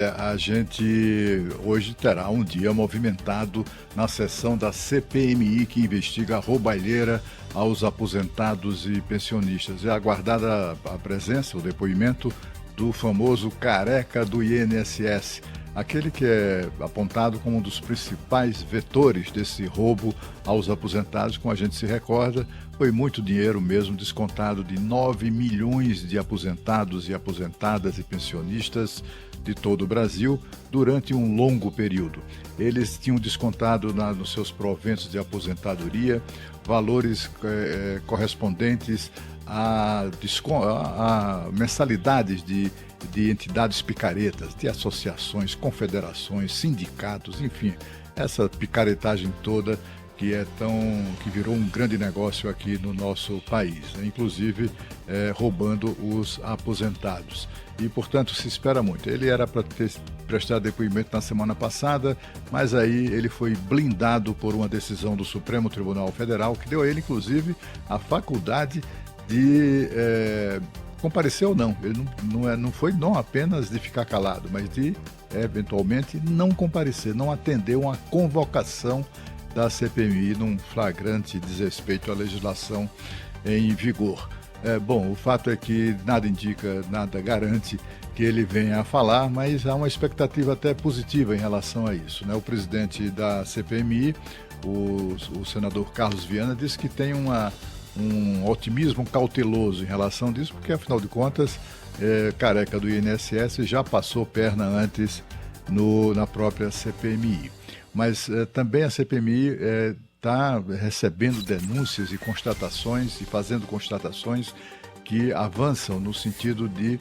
A gente hoje terá um dia movimentado na sessão da CPMI que investiga a roubalheira aos aposentados e pensionistas. É aguardada a presença, o depoimento do famoso careca do INSS, aquele que é apontado como um dos principais vetores desse roubo aos aposentados. Como a gente se recorda, foi muito dinheiro mesmo descontado de 9 milhões de aposentados e aposentadas e pensionistas de todo o Brasil durante um longo período. Eles tinham descontado nos seus proventos de aposentadoria valores correspondentes a mensalidades de entidades picaretas, de associações, confederações, sindicatos, enfim, essa picaretagem toda que virou um grande negócio aqui no nosso país, né? Inclusive roubando os aposentados. E, portanto, se espera muito. Ele era para ter prestado depoimento na semana passada, mas aí ele foi blindado por uma decisão do Supremo Tribunal Federal, que deu a ele, inclusive, a faculdade de comparecer ou não. Ele não foi não apenas de ficar calado, mas de, eventualmente, não comparecer, não atender uma convocação da CPMI num flagrante desrespeito à legislação em vigor. Bom, o fato é que nada indica, nada garante que ele venha a falar, mas há uma expectativa até positiva em relação a isso, né? O presidente da CPMI, o senador Carlos Viana, disse que tem um otimismo cauteloso em relação disso, porque, afinal de contas, careca do INSS já passou perna antes na própria CPMI. Mas também a CPMI está recebendo denúncias e constatações e fazendo constatações que avançam no sentido de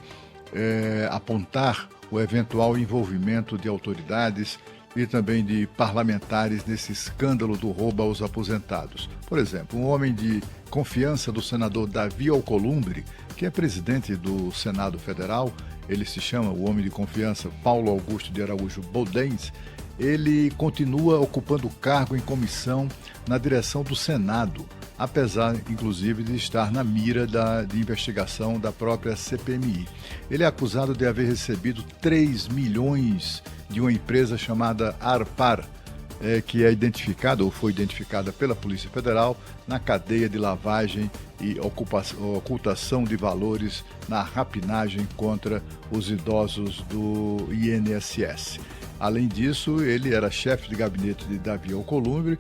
apontar o eventual envolvimento de autoridades e também de parlamentares nesse escândalo do roubo aos aposentados. Por exemplo, um homem de confiança do senador Davi Alcolumbre, que é presidente do Senado Federal, ele se chama, o homem de confiança, Paulo Augusto de Araújo Boldens. Ele continua ocupando o cargo em comissão na direção do Senado, apesar, inclusive, de estar na mira de investigação da própria CPMI. Ele é acusado de haver recebido 3 milhões de uma empresa chamada Arpar, que é identificada ou foi identificada pela Polícia Federal na cadeia de lavagem e ocultação de valores na rapinagem contra os idosos do INSS. Além disso, ele era chefe de gabinete de Davi Alcolumbre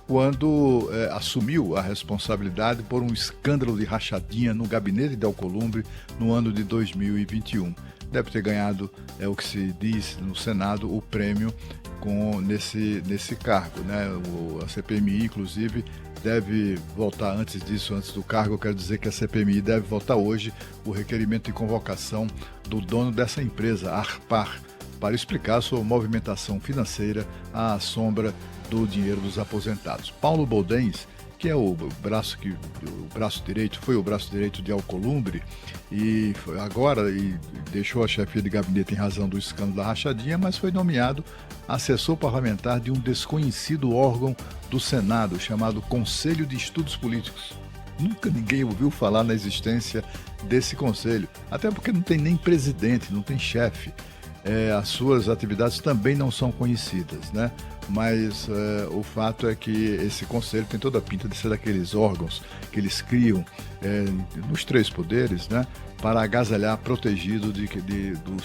quando assumiu a responsabilidade por um escândalo de rachadinha no gabinete de Alcolumbre no ano de 2021. Deve ter ganhado, o que se diz no Senado, o prêmio nesse cargo, né? A CPMI, inclusive, deve votar antes do cargo. Eu quero dizer que a CPMI deve votar hoje o requerimento de convocação do dono dessa empresa, Arpar, para explicar sua movimentação financeira à sombra do dinheiro dos aposentados. Paulo Boldens, que é o braço direito, foi o braço direito de Alcolumbre e deixou a chefia de gabinete em razão do escândalo da rachadinha, mas foi nomeado assessor parlamentar de um desconhecido órgão do Senado chamado Conselho de Estudos Políticos. Nunca ninguém ouviu falar na existência desse conselho, até porque não tem nem presidente, não tem chefe. As suas atividades também não são conhecidas, né? Mas o fato é que esse conselho tem toda a pinta de ser daqueles órgãos que eles criam nos 3 poderes, né? Para agasalhar dos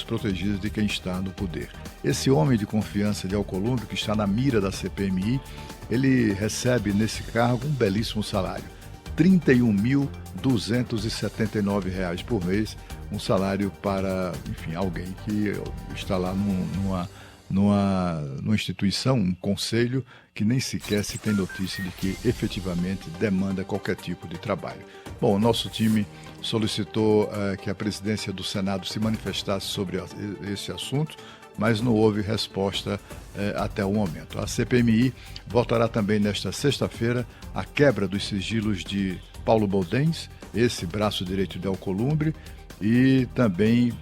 protegidos de quem está no poder. Esse homem de confiança de Alcolumbre, que está na mira da CPMI, ele recebe nesse cargo um belíssimo salário. R$ 31.279 por mês, um salário para, enfim, alguém que está lá numa instituição, um conselho, que nem sequer se tem notícia de que efetivamente demanda qualquer tipo de trabalho. Bom, o nosso time solicitou que a presidência do Senado se manifestasse sobre esse assunto, mas não houve resposta até o momento. A CPMI votará também nesta sexta-feira a quebra dos sigilos de Paulo Boldens, esse braço direito de Alcolumbre, e também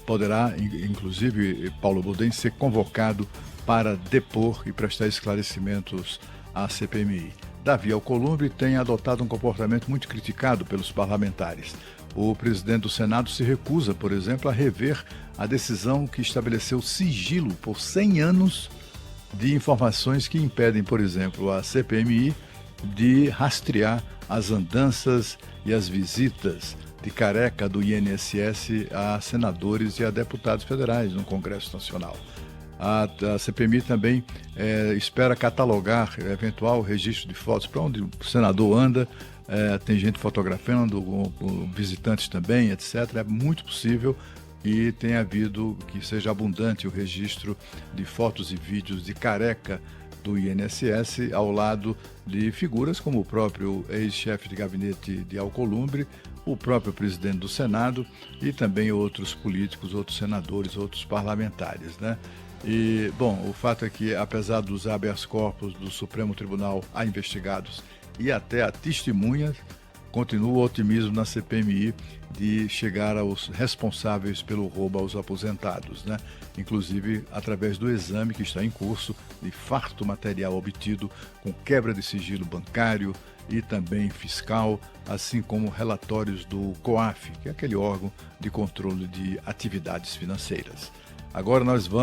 poderá, inclusive, Paulo Boldens ser convocado para depor e prestar esclarecimentos à CPMI. Davi Alcolumbre tem adotado um comportamento muito criticado pelos parlamentares. O presidente do Senado se recusa, por exemplo, a rever a decisão que estabeleceu sigilo por 100 anos de informações que impedem, por exemplo, a CPMI de rastrear as andanças e as visitas de careca do INSS a senadores e a deputados federais no Congresso Nacional. A CPMI também espera catalogar eventual registro de fotos para onde o senador anda. Tem gente fotografando, visitantes também, etc. É muito possível que tenha havido, que seja abundante o registro de fotos e vídeos de careca do INSS ao lado de figuras como o próprio ex-chefe de gabinete de Alcolumbre, o próprio presidente do Senado e também outros políticos, outros senadores, outros parlamentares, né? E, bom, o fato é que, apesar dos habeas corpus do Supremo Tribunal a investigados e até a testemunhas, continua o otimismo na CPMI de chegar aos responsáveis pelo roubo aos aposentados, né? Inclusive através do exame que está em curso de farto material obtido com quebra de sigilo bancário e também fiscal, assim como relatórios do COAF, que é aquele órgão de controle de atividades financeiras. Agora nós vamos